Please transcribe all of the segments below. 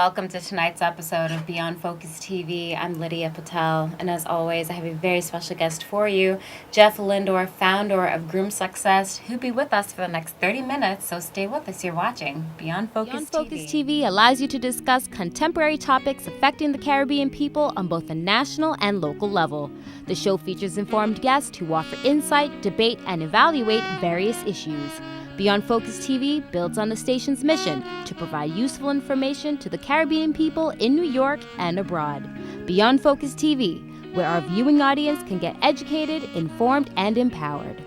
welcome to tonight's episode of Beyond Focus TV. I'm Lydia Patel, and as always, I have a very special guest for you, Jeff Lindor, founder of GroomedSuccess, who'll be with us for the next 30 minutes, so stay with us. You're watching Beyond Focus TV allows you to discuss contemporary topics affecting the Caribbean people on both a national and local level. The show features informed guests who offer insight, debate, and evaluate various issues. Beyond Focus TV builds on the station's mission to provide useful information to the Caribbean people in New York and abroad. Beyond Focus TV, where our viewing audience can get educated, informed, and empowered.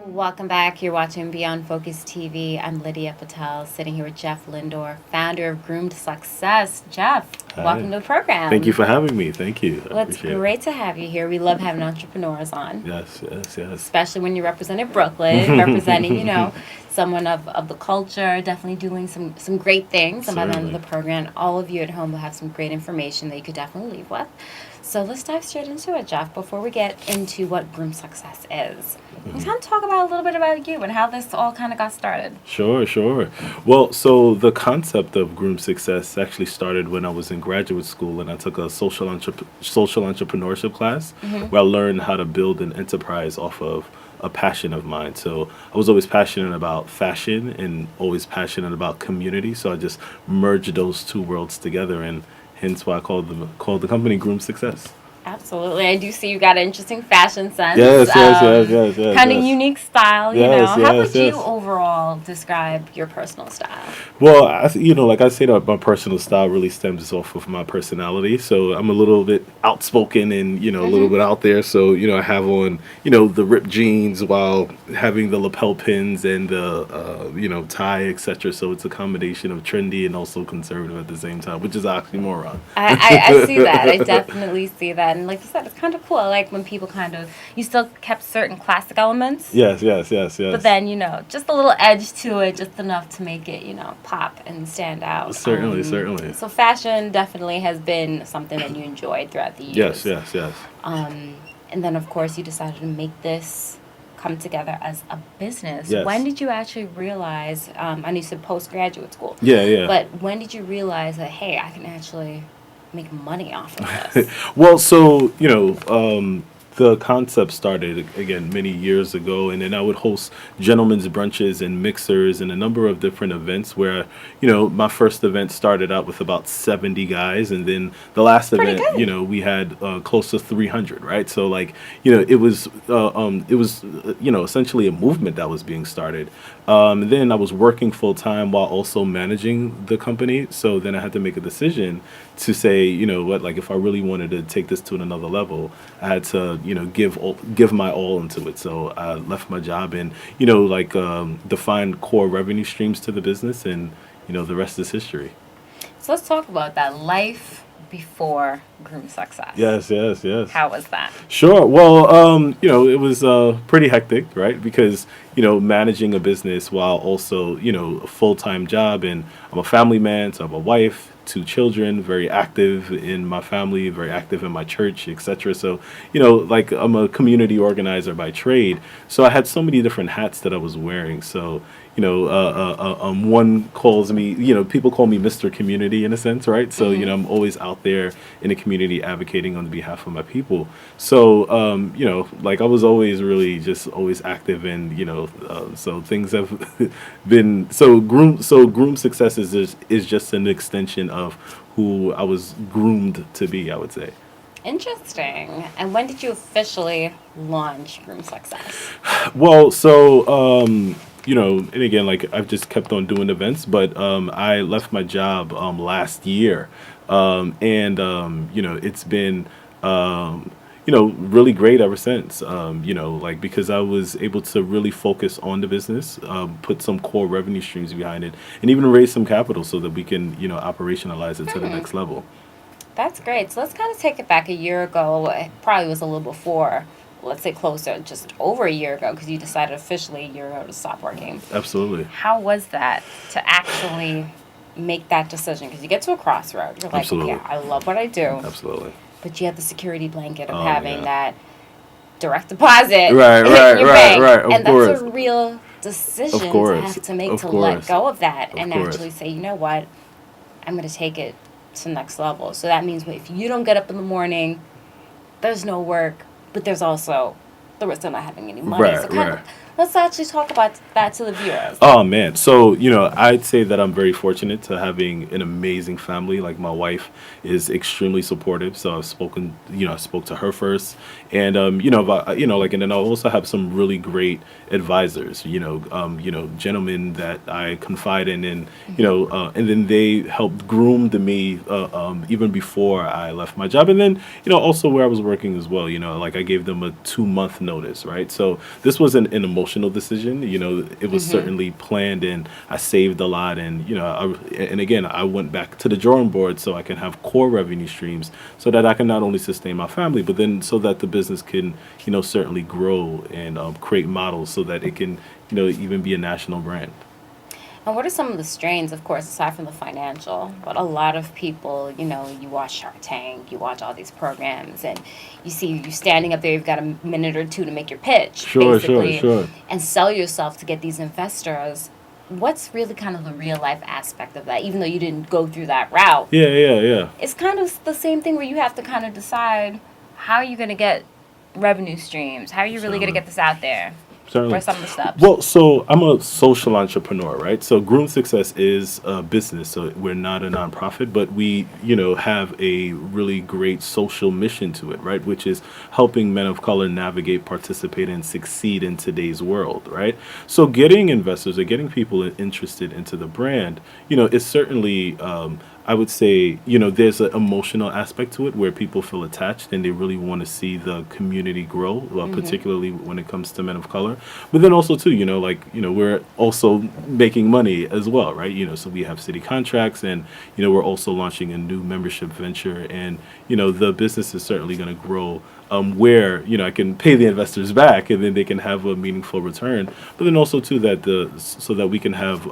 Welcome back. You're watching Beyond Focus TV. I'm Lydia Patel, sitting here with Jeff Lindor, founder of GroomedSuccess. Jeff, Hi. Welcome to the program. Thank you for having me. Thank you. Well, it's great to have you here. We love having entrepreneurs on. Yes. Especially when you're representing Brooklyn, representing, someone of the culture, definitely doing some great things. And by the end of the program, all of you at home will have some great information that you could definitely leave with. So let's dive straight into it, Jeff, before we get into what GroomedSuccess is. Let's kind of talk about a little bit about you and how this all kind of got started. Sure. Well, so the concept of GroomedSuccess actually started when I was in graduate school, and I took a social entrepreneurship class where I learned how to build an enterprise off of a passion of mine. So I was always passionate about fashion and always passionate about community. So I just merged those two worlds together, and hence why I called the company GroomedSuccess. Absolutely. I do see you got an interesting fashion sense. Yes. Kind of unique style, How would you Yes. overall describe your personal style? Well, like I say, that my personal style really stems off of my personality. So I'm a little bit outspoken and, a little bit out there. So, I have on, the ripped jeans while having the lapel pins and the, tie, etc. So it's a combination of trendy and also conservative at the same time, which is an oxymoron. I see that. I definitely see that. And like you said, it's kind of cool. I like when people you still kept certain classic elements. Yes. But then, just a little edge to it, just enough to make it, pop and stand out. Certainly. So fashion definitely has been something that you enjoyed throughout the years. Yes. And then, of course, you decided to make this come together as a business. Yes. When did you actually realize, I know you said postgraduate school. Yeah. But when did you realize that, hey, I can actually make money off of this? Well, so, the concept started, again, many years ago, and then I would host gentlemen's brunches and mixers and a number of different events where, my first event started out with about 70 guys, and then the last event, we had close to 300, right? So, it was essentially a movement that was being started. Then I was working full time while also managing the company. So then I had to make a decision to say, if I really wanted to take this to another level, I had to, give my all into it. So I left my job and, defined core revenue streams to the business, and, the rest is history. So let's talk about that life before GroomedSuccess. Yes. How was that? Sure. Well, it was pretty hectic, right? Because, managing a business while also, a full-time job, and I'm a family man, so I have a wife, 2 children, very active in my family, very active in my church, etc. So, I'm a community organizer by trade. So I had so many different hats that I was wearing. So, one calls me, people call me Mr. Community in a sense, right? So, I'm always out there in the community advocating on behalf of my people. So, I was always really just always active, and, so things have been, so GroomedSuccess is just an extension of who I was groomed to be, I would say. Interesting. And when did you officially launch GroomedSuccess? Well, so, and again, I've just kept on doing events, but I left my job last year, and it's been really great ever since. Because I was able to really focus on the business, put some core revenue streams behind it, and even raise some capital so that we can operationalize it to the next level. That's great. So let's kind of take it back a year ago. It probably was a little before. Let's say closer, just over a year ago, because you decided officially a year ago to stop working. Absolutely. How was that to actually make that decision? Because you get to a crossroad. You're like, Absolutely. yeah, I love what I do. Absolutely. But you have the security blanket of having that direct deposit right, in your bank. Of and course. that's a real decision to have to make to let go of that and actually say, you know what, I'm going to take it to the next level. So that means if you don't get up in the morning, there's no work, but there's also the risk of not having any money. Right, So kind right. of, let's actually talk about that to the viewers. Oh man. So, I'd say that I'm very fortunate to having an amazing family. Like my wife is extremely supportive. So I spoke to her first. And and then I also have some really great advisors, gentlemen that I confide in, and and then they helped groom me even before I left my job. And then, also where I was working as well, like I gave them a 2-month notice, right? So this wasn't an emotional decision. It was certainly planned, and I saved a lot. And, and again, I went back to the drawing board so I can have core revenue streams so that I can not only sustain my family, but then so that the business can, certainly grow and create models so that it can, even be a national brand. And what are some of the strains, of course, aside from the financial? But a lot of people, you watch Shark Tank, you watch all these programs, and you see you standing up there, you've got a minute or two to make your pitch, basically, and sell yourself to get these investors. What's really kind of the real life aspect of that, even though you didn't go through that route? Yeah. It's kind of the same thing where you have to kind of decide how are you going to get revenue streams? How are you really going to get this out there? Certainly. What are some of the steps? Well, so I'm a social entrepreneur, right? So GroomedSuccess is a business, so we're not a nonprofit, but we, have a really great social mission to it, right? Which is helping men of color navigate, participate, and succeed in today's world, right? So getting investors or getting people interested into the brand, is certainly I would say, there's an emotional aspect to it where people feel attached and they really want to see the community grow, particularly when it comes to men of color. But then also, too, we're also making money as well, right? So we have city contracts and, we're also launching a new membership venture. And, the business is certainly going to grow where, I can pay the investors back and then they can have a meaningful return. But then also, too, so that we can have,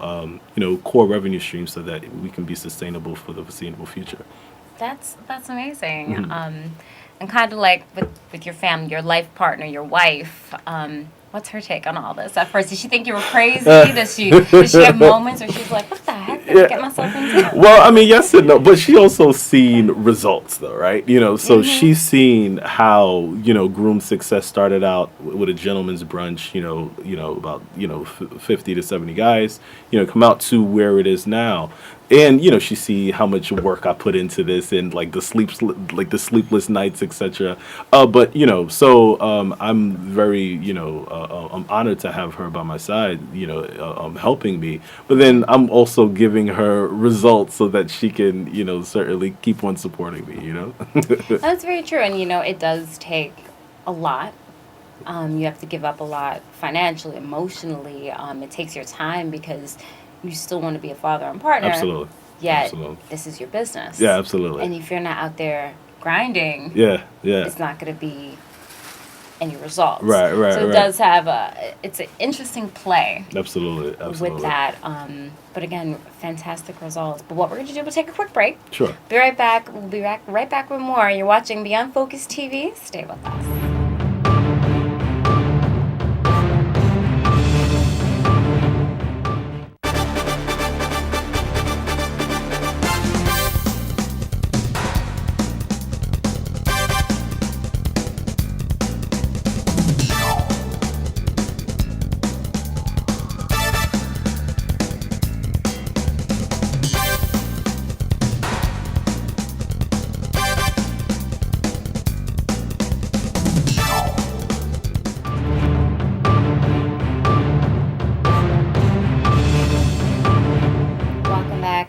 core revenue streams so that we can be sustainable for the foreseeable future. That's amazing. And kind of like with your family, your life partner, your wife, what's her take on all this? At first, did she think you were crazy? Does she have moments where she's like, what the heck did I get myself into? Well, I mean, yes and no, but she also seen results though, right? So she's seen how, GroomedSuccess started out with a gentleman's brunch, about, 50 to 70 guys, come out to where it is now. And she see how much work I put into this and like the sleepless nights, etc. But so I'm very I'm honored to have her by my side, helping me. But then I'm also giving her results so that she can certainly keep on supporting me. That's very true, and it does take a lot. You have to give up a lot financially, emotionally. It takes your time because you still want to be a father and partner. Absolutely. Yet, Absolutely. This is your business. Yeah, absolutely. And if you're not out there grinding, it's not going to be any results. Right. So it does have it's an interesting play. Absolutely. With that. But again, fantastic results. But what we're going to do, we'll take a quick break. Sure. Be right back. We'll be right back with more. You're watching Beyond Focus TV. Stay with us.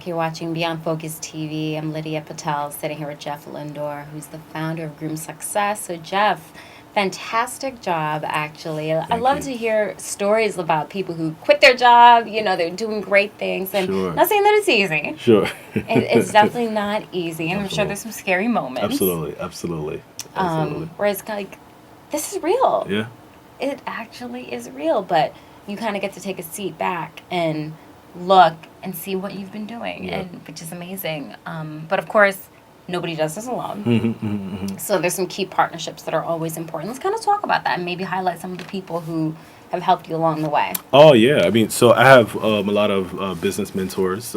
You're watching Beyond Focus TV. I'm Lydia Patel, sitting here with Jeff Lindor, who's the founder of GroomedSuccess. So, Jeff, fantastic job, actually. I love to hear stories about people who quit their job. They're doing great things. And not saying that it's easy. Sure. It's definitely not easy. And I'm sure there's some scary moments. Absolutely. Whereas, this is real. Yeah. It actually is real. But you kind of get to take a seat back and look and see what you've been doing, and which is amazing. But of course, nobody does this alone. So there's some key partnerships that are always important. Let's kind of talk about that and maybe highlight some of the people who have helped you along the way? Oh yeah, I mean, so I have a lot of business mentors,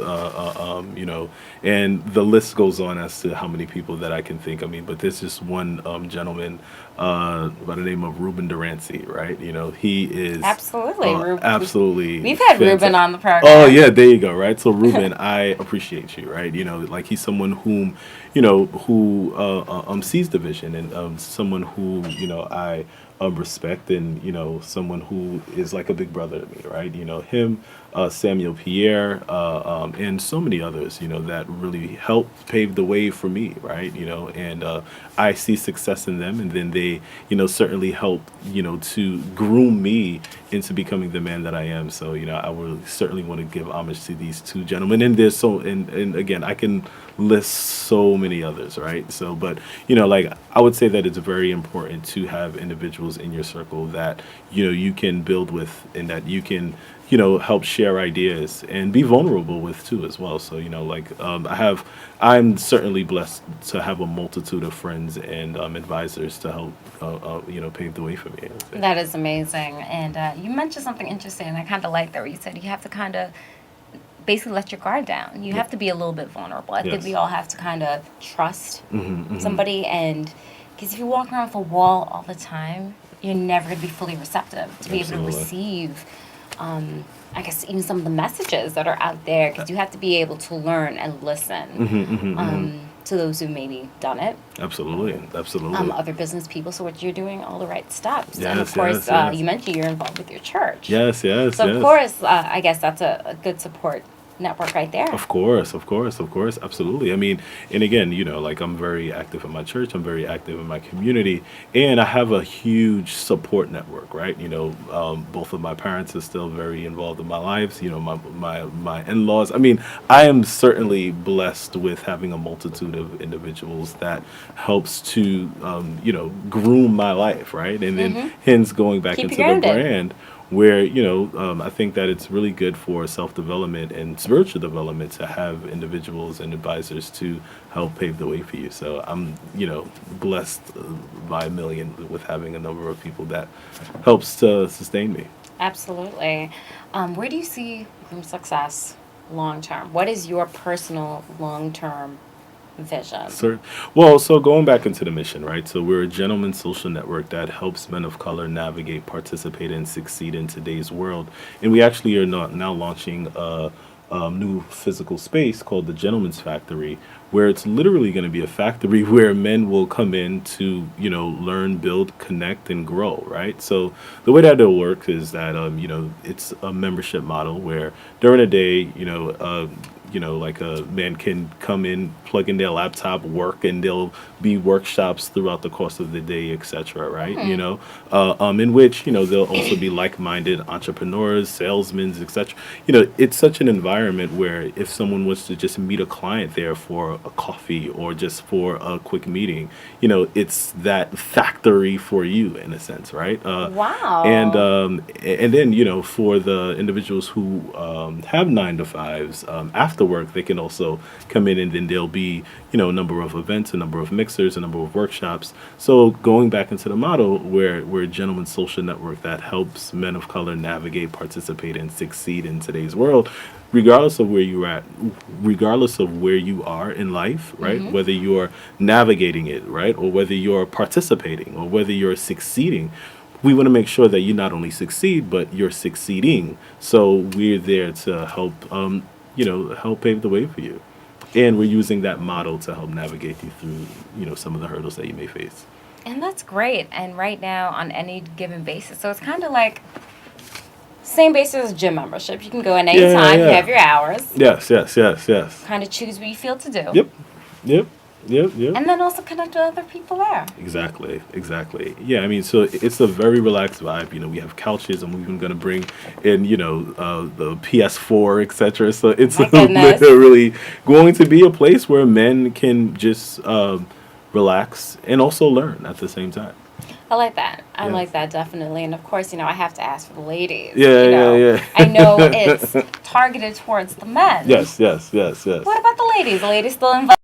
and the list goes on as to how many people that I can think. I mean, but there's just one gentleman by the name of Ruben Durancy, right? He is Absolutely. absolutely. We've had Ruben on the program. Oh yeah, there you go, right? So Ruben, I appreciate you, right? Like he's someone whom, who sees the vision, and someone who I respect, and someone who is like a big brother to me, right? Him, Samuel Pierre, and so many others, that really helped pave the way for me, right? And I see success in them, and then they, certainly help, to groom me into becoming the man that I am. So I would certainly want to give homage to these two gentlemen, and there's and again, I can list so many others, right? So, but like I would say that it's very important to have individuals in your circle that you can build with, and that you can help share ideas and be vulnerable with too as well. So I'm certainly blessed to have a multitude of friends and advisors to help pave the way for me. That is amazing. And you mentioned something interesting, and I kind of like that, where you said you have to kind of basically let your guard down. You have to be a little bit vulnerable. I think we all have to kind of trust somebody, and because if you walk around with a wall all the time, you're never going to be fully receptive to be able to receive, I guess, even some of the messages that are out there, because you have to be able to learn and listen to those who maybe done it. Absolutely. Other business people. So what you're doing, all the right steps. Yes, and of course, you mentioned you're involved with your church. Yes. So of course, I guess that's a good support network right there. Of course, absolutely. I mean, and again, like I'm very active in my church, I'm very active in my community, and I have a huge support network, right? Both of my parents are still very involved in my lives. My in-laws. I mean, I am certainly blessed with having a multitude of individuals that helps to, groom my life, right? And then hence going back into the brand, where I think that it's really good for self-development and spiritual development to have individuals and advisors to help pave the way for you. So I'm blessed by a million with having a number of people that helps to sustain me. Absolutely. Where do you see GroomedSuccess long term? What is your personal long term vision? Well, so going back into the mission, right? So we're a gentleman's social network that helps men of color navigate, participate, and succeed in today's world. And we actually are now launching a new physical space called the Gentleman's Factory, where it's literally going to be a factory where men will come in to, learn, build, connect, and grow, right? So the way that it'll work is that, it's a membership model where during the day, like a man can come in, plug in their laptop, work, and there'll be workshops throughout the course of the day, etc. Right? In which there'll also be like-minded entrepreneurs, salesmen, etc. It's such an environment where if someone was to just meet a client there for a coffee or just for a quick meeting, it's that factory for you in a sense, right? Wow. And then for the individuals who have 9-to-5s after work, they can also come in, and then there'll be a number of events, a number of mixers, a number of workshops. So going back into the model where we're a gentleman's social network that helps men of color navigate, participate, and succeed in today's world, regardless of where you're at, regardless of where you are in life, right? Whether you're navigating it, right, or whether you're participating, or whether you're succeeding, we want to make sure that you not only succeed, but you're succeeding. So we're there to help, help pave the way for you. And we're using that model to help navigate you through, some of the hurdles that you may face. And that's great. And right now, on any given basis, so it's kind of like same basis as gym membership. You can go in anytime. You have your hours. Yes. Kind of choose what you feel to do. Yep. And then also connect with other people there. Exactly. Yeah, I mean, so it's a very relaxed vibe. We have couches, and we're even going to bring in, the PS4, etc. So it's literally going to be a place where men can just relax and also learn at the same time. I like that. I like that, definitely. And of course, I have to ask for the ladies. Yeah. I know it's targeted towards the men. Yes. What about the ladies? The ladies still involved?